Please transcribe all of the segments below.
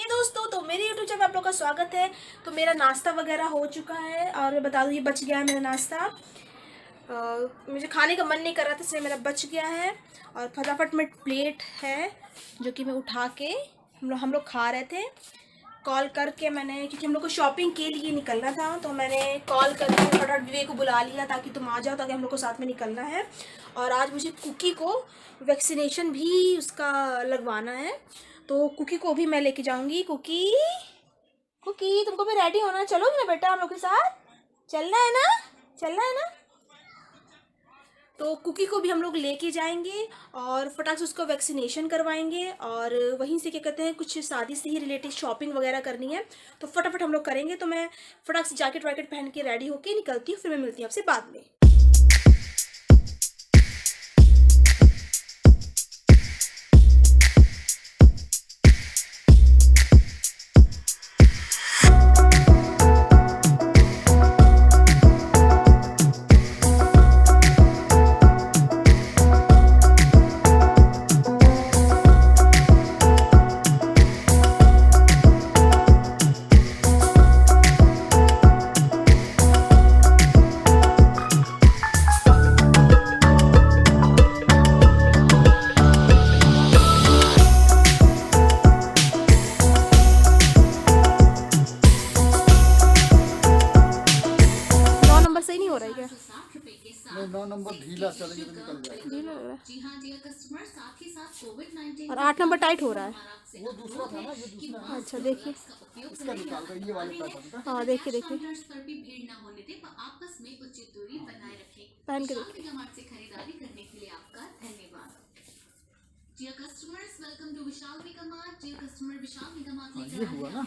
दोस्तों, तो मेरे YouTube चैनल में आप लोग का स्वागत है। तो मेरा नाश्ता वगैरह हो चुका है और बता दूँ ये बच गया है मेरा नाश्ता। मुझे खाने का मन नहीं कर रहा था इसलिए मेरा बच गया है और फटाफट में प्लेट है जो कि मैं उठा के हम लोग खा रहे थे। कॉल करके मैंने, क्योंकि हम लोग को शॉपिंग के लिए निकलना था, तो मैंने कॉल करके फटाफट विवेक को बुला लिया ताकि तुम आ जाओ, ताकि हम लोग को साथ में निकलना है। और आज मुझे कुकी को वैक्सीनेशन भी उसका लगवाना है, तो कुकी को भी मैं लेके जाऊंगी। कुकी कुकी तुमको भी रेडी होना, चलोगे ना बेटा हम लोग के साथ? चलना है ना, चलना है ना? तो कुकी को भी हम लोग लेके जाएंगे और फटाक से उसको वैक्सीनेशन करवाएंगे और वहीं से क्या कहते हैं कुछ शादी से ही रिलेटेड शॉपिंग वगैरह करनी है, तो फटाफट हम लोग करेंगे। तो मैं फटाक से जैकेट वैकेट पहन के रेडी होके निकलती हूँ, फिर मैं मिलती हूँ आपसे बाद में। सही नहीं हो रहा है क्या? नहीं, 9 नंबर ढीला चलेगी तो निकल जाएगा। ढीला लग रहा है। जी हाँ जी कस्टमर, साथ ही साथ कोविड-19 और 8 नंबर टाइट हो रहा है। वो दूसरा था ना, ये दूसरा है। अच्छा देखिए, इसका निकाल दो, ये वाले पैटर्न का। हाँ देखिए देखिए, पर भी भीड़ न होने दे, आपस में उचित दूरी बनाए रखें। पहन के विशाल देखिए। मेगामार्ट से खरीदारी करने के लिए आपका धन्यवाद। जी customers, welcome to Vishal megamart. जी कस्टमर, विशाल मेगामार्ट हाँ, ये हुआ ना।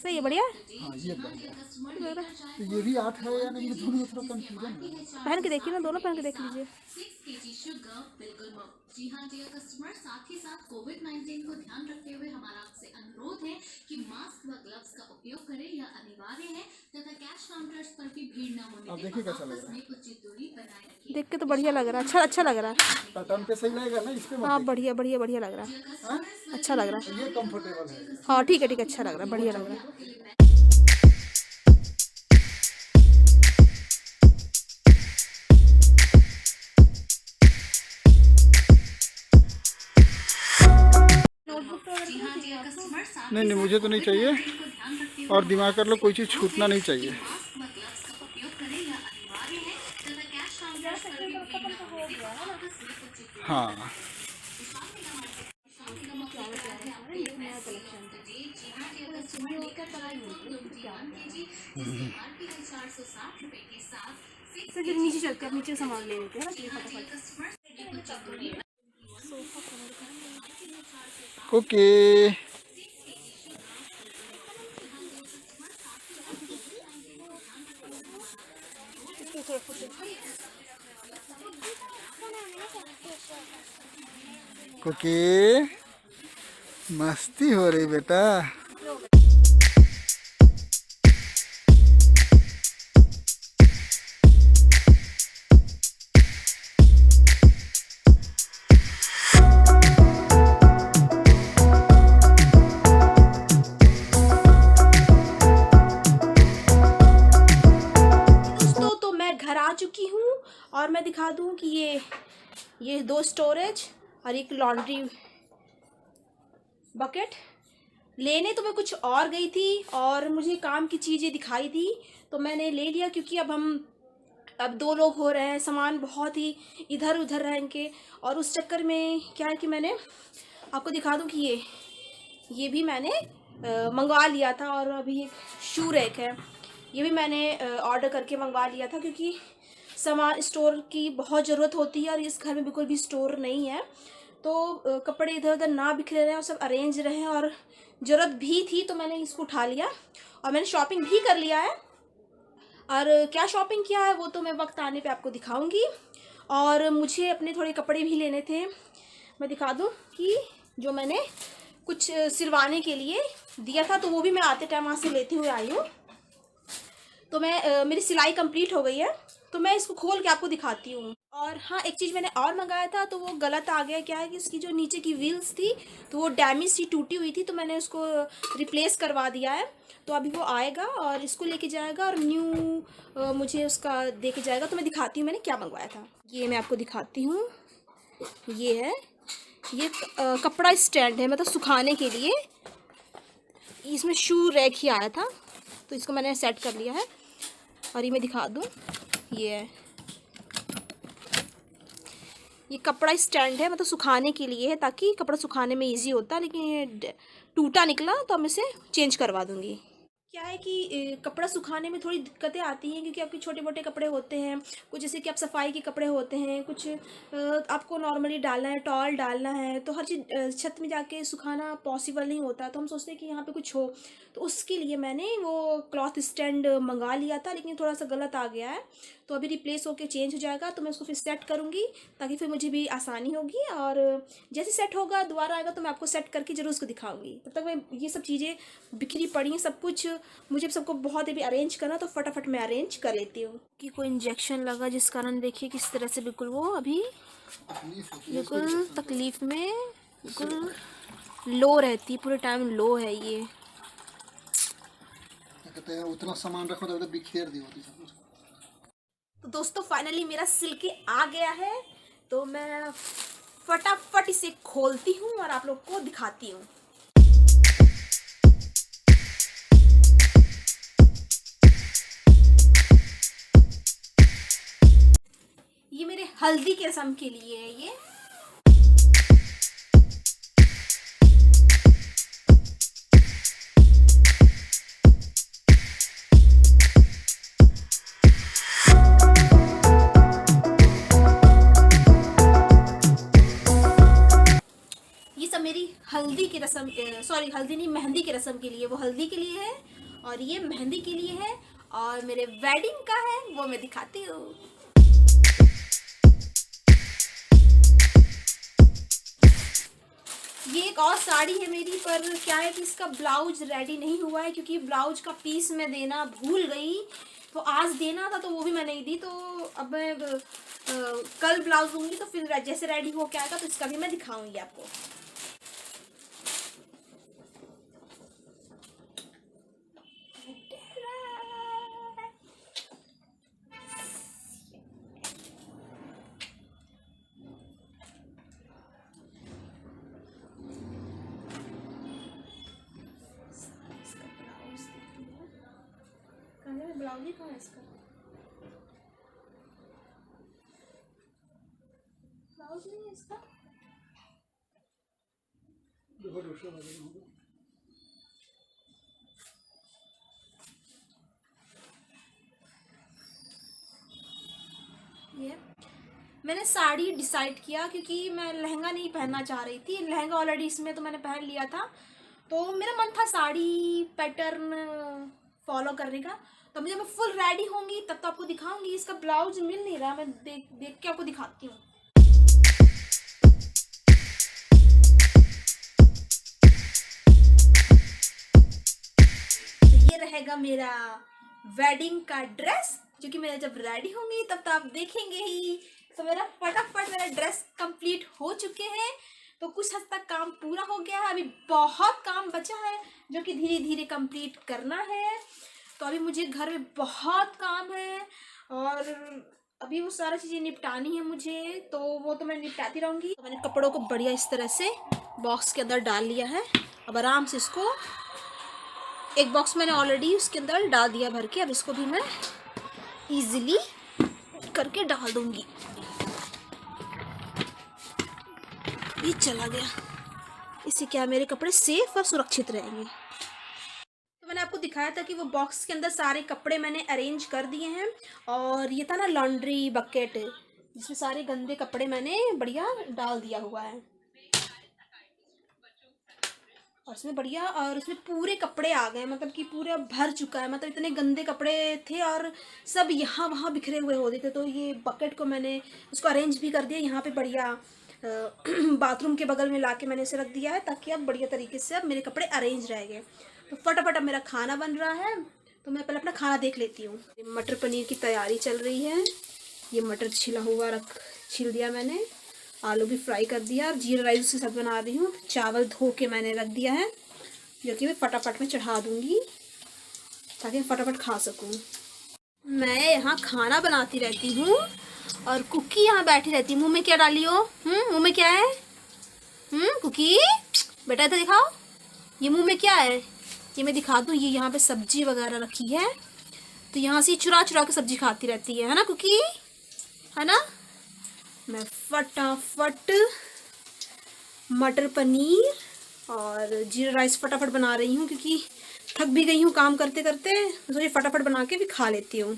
सही है, बढ़िया। हाँ, ये बढ़िया। कस्टमर तो ये भी 8 है या नहीं, ये दोनों में थोड़ा कंफ्यूजन है। पहन के देखिए ना, दोनों पहन के देख लीजिए। 6 kg शुगर बिल्कुल मुफ्त। जी हाँ जी कस्टमर, साथ ही साथ कोविड-19 को ध्यान रखते हुए हमारा आपसे अनुरोध है कि मास्क व ग्लव्स का उपयोग करें, यह अनिवार्य है तथा कैश काउंटर्स पर भी भीड़ न होने अब दें, देखिए कैसा लग आपस रहा है। में उचित दूरी बनाए रखें। देख के तो बढ़िया लग रहा है, अच्छा लग रहा है। पैटर्न पे सही लगेगा ना, इस पे हाँ मत बढ़िया बढ़िया बढ़िया लग रहा है, अच्छा लग रहा है। देखिए। ये कंफर्टेबल है। हाँ ठीक है, अच्छा लग रहा है, बढ़िया लग रहा है। जी हाँ जी कस्टमर, साथ नहीं नहीं, मुझे तो नहीं चाहिए। को ध्यान रखते हुए और दिमाग कर लो, कोई चीज़ छूटना नहीं चाहिए। मास्क व ग्लव्स का उपयोग करें, यह अनिवार्य है तथा कैश काउंटर्स पर भी भीड़ न होने दें, आपस में उचित दूरी हाँ, नीचे चलते हैं, नीचे सामान ले लेते हैं ना, ये फटाफट। कुकी कुकी मस्ती हो रही बेटा। दोस्तों, तो मैं घर आ चुकी हूँ और मैं दिखा दूँ कि ये 2 स्टोरेज और एक लॉन्ड्री बकेट लेने तो मैं कुछ और गई थी और मुझे काम की चीज़ें दिखाई दी तो मैंने ले लिया, क्योंकि अब 2 लोग हो रहे हैं, सामान बहुत ही इधर उधर रहेंगे। और उस चक्कर में क्या है कि मैंने आपको दिखा दूं कि ये भी मैंने मंगवा लिया था। और अभी एक शू रैक है, ये भी मैंने ऑर्डर करके मंगवा लिया था, क्योंकि सामान स्टोर की बहुत ज़रूरत होती है और इस घर में बिल्कुल भी स्टोर नहीं है। तो कपड़े इधर उधर ना बिखरे रहें और सब अरेंज रहें, और ज़रूरत भी थी तो मैंने इसको उठा लिया और मैंने शॉपिंग भी कर लिया है। और क्या शॉपिंग किया है वो तो मैं वक्त आने पे आपको दिखाऊंगी। और मुझे अपने थोड़े कपड़े भी लेने थे, मैं दिखा दूं कि जो मैंने कुछ सिलवाने के लिए दिया था, तो वो भी मैं आते टाइम वहाँ से लेते हुए आई हूँ। तो मैं मेरी सिलाई कंप्लीट हो गई है, तो मैं इसको खोल के आपको दिखाती हूँ। और हाँ, एक चीज़ मैंने और मंगाया था तो वो गलत आ गया। क्या है कि इसकी जो नीचे की व्हील्स थी तो वो डैमेज थी, टूटी हुई थी, तो मैंने उसको रिप्लेस करवा दिया है। तो अभी वो आएगा और इसको लेके जाएगा और न्यू मुझे उसका दे के जाएगा। तो मैं दिखाती हूँ मैंने क्या मंगवाया था। ये मैं आपको दिखाती हूँ। ये है, ये कपड़ा स्टैंड है, मतलब सुखाने के लिए। इसमें शू रैक ही आया था तो इसको मैंने सेट कर लिया है। और ये मैं दिखा दूँ, ये है, ये कपड़ा स्टैंड है, मतलब सुखाने के लिए है, ताकि कपड़ा सुखाने में इजी होता है। लेकिन ये टूटा निकला तो अब मैं इसे चेंज करवा दूंगी। क्या है कि कपड़ा सुखाने में थोड़ी दिक्कतें आती हैं, क्योंकि आपके छोटे मोटे कपड़े होते हैं, कुछ जैसे कि आप सफाई के कपड़े होते हैं, कुछ आपको नॉर्मली डालना है, टॉल डालना है, तो हर चीज़ छत में जाके सुखाना पॉसिबल नहीं होता। तो हम सोचते हैं कि यहाँ पे कुछ हो, तो उसके लिए मैंने वो क्लॉथ स्टैंड मंगा लिया था, लेकिन थोड़ा सा गलत आ गया है। तो अभी रिप्लेस होके चेंज हो जाएगा, तो मैं उसको फिर सेट करूँगी ताकि फिर मुझे भी आसानी होगी। और जैसे सेट होगा, दोबारा आएगा तो मैं आपको सेट करके ज़रूर उसको दिखाऊंगी। तब तक मैं ये सब चीज़ें बिखरी पड़ी हैं, सब कुछ मुझे सबको बहुत अभी अरेंज करना, तो फटाफट मैं अरेंज कर लेती हूँ। कि कोई इंजेक्शन लगा जिस कारण देखिए किस तरह से बिल्कुल वो अभी तकलीफ होती है इसको बिल्कुल injection से। तकलीफ में, बिल्कुल लो रहती, पूरे टाइम लो है ये। क्या कहते हैं, उतना सामान रखो तो बिखेर दी होती सब कुछ। तो दोस्तों फाइनली मेरा सिल्की आ गया है, तो मैं फटाफट इसे खोलती हूँ और आप लोग को दिखाती हूँ। ये मेरे हल्दी के रस्म के लिए है ये। ये सब मेरी हल्दी की रस्म, सॉरी हल्दी नहीं, मेहंदी की रस्म के लिए। वो हल्दी के लिए है और ये मेहंदी के लिए है, और मेरे वेडिंग का है वो मैं दिखाती हूँ। ये एक और साड़ी है मेरी, पर क्या है कि इसका ब्लाउज रेडी नहीं हुआ है, क्योंकि ब्लाउज का पीस मैं देना भूल गई। तो आज देना था तो वो भी मैं नहीं दी, तो अब मैं कल ब्लाउज दूंगी, तो फिर जैसे रेडी हो के आएगा तो इसका भी मैं दिखाऊंगी आपको। ब्लाउज ही कहाँ है इसका? ब्लाउज नहीं है इसका। देखो दूसरा वाला होगा। ये मैंने साड़ी डिसाइड किया, क्योंकि मैं लहंगा नहीं पहनना चाह रही थी। लहंगा ऑलरेडी इसमें तो मैंने पहन लिया था, तो मेरा मन था साड़ी पैटर्न फॉलो करने का। तो जब मैं फुल रेडी होंगी तब तो आपको दिखाऊंगी। इसका ब्लाउज मिल नहीं रहा, मैं देख के आपको दिखाती हूँ। तो ये रहेगा मेरा वेडिंग का ड्रेस, जो कि मैं जब रेडी होंगी तब तो आप देखेंगे ही। तो मेरा फटाफट मेरा ड्रेस कंप्लीट हो चुके हैं। तो कुछ हद तक काम पूरा हो गया है, अभी बहुत काम बचा है जो कि धीरे धीरे कंप्लीट करना है। तो अभी मुझे घर में बहुत काम है और अभी वो सारा चीज़ें निपटानी है मुझे, तो वो तो मैं निपटाती रहूँगी। तो मैंने कपड़ों को बढ़िया इस तरह से बॉक्स के अंदर डाल लिया है। अब आराम से इसको, एक बॉक्स मैंने ऑलरेडी उसके अंदर डाल दिया भर के, अब इसको भी मैं इजीली करके डाल दूंगी। ये चला गया, इससे क्या मेरे कपड़े सेफ और सुरक्षित रहेंगे। तो मैंने आपको दिखाया था कि वो बॉक्स के अंदर सारे कपड़े मैंने अरेंज कर दिए हैं, और ये था ना लॉन्ड्री बकेट, जिसमें सारे गंदे कपड़े मैंने बढ़िया डाल दिया हुआ है। और इसमें बढ़िया, और इसमें पूरे कपड़े आ गए, मतलब कि पूरा भर चुका है। मतलब इतने गंदे कपड़े थे और सब यहाँ वहाँ बिखरे हुए होते थे। तो ये बकेट को मैंने उसको अरेंज भी कर दिया यहाँ पे बढ़िया, बाथरूम के बगल में लाके मैंने इसे रख दिया है, ताकि अब बढ़िया तरीके से अब मेरे कपड़े अरेंज रहेंगे। तो फटाफट अब मेरा खाना बन रहा है, तो मैं पहले अपना खाना देख लेती हूँ। मटर पनीर की तैयारी चल रही है, ये मटर छील दिया मैंने, आलू भी फ्राई कर दिया और जीरा राइस उसके साथ बना रही हूँ। चावल धो के मैंने रख दिया है, जो कि मैं फटाफट में चढ़ा दूँगी ताकि मैं फटाफट खा सकूँ। मैं यहाँ खाना बनाती रहती हूँ और कुकी यहाँ बैठी रहती है। मुँह में क्या डाली हो? मुँह में क्या है? कुकी बेटा इधर दिखाओ, ये मुँह में क्या है? ये मैं दिखा दूँ, ये यहाँ पे सब्जी वगैरह रखी है, तो यहाँ से चुरा चुरा के सब्जी खाती रहती है ना कुकी, है ना। मैं फटाफट मटर पनीर और जीरा राइस फटाफट बना रही हूँ, क्योंकि थक भी गई हूँ काम करते करते, तो सोचिए फटाफट बना के भी खा लेती हूँ।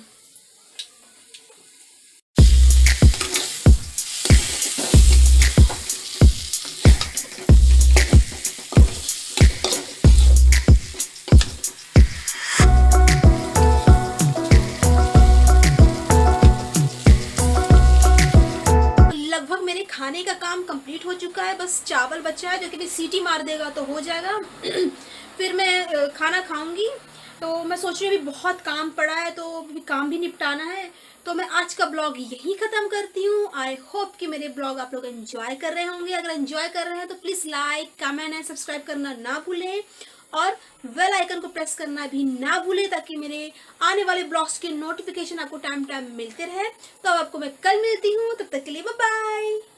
लगभग मेरे खाने का काम कंप्लीट हो चुका है, बस चावल बचा है जो कि सीटी मार देगा तो हो जाएगा। फिर मैं खाना खाऊंगी। तो मैं सोच रही हूँ अभी बहुत काम पड़ा है, तो अभी काम भी निपटाना है, तो मैं आज का ब्लॉग यहीं ख़त्म करती हूँ। आई होप कि मेरे ब्लॉग आप लोग एंजॉय कर रहे होंगे। अगर एंजॉय कर रहे हैं तो please like, comment and subscribe करना ना भूलें और बेल आइकन को प्रेस करना भी ना भूलें, ताकि मेरे आने वाले ब्लॉग्स के नोटिफिकेशन आपको टाइम टाइम मिलते रहे। तो अब आपको मैं कल मिलती हूँ, तब तक के लिए बाय बाय।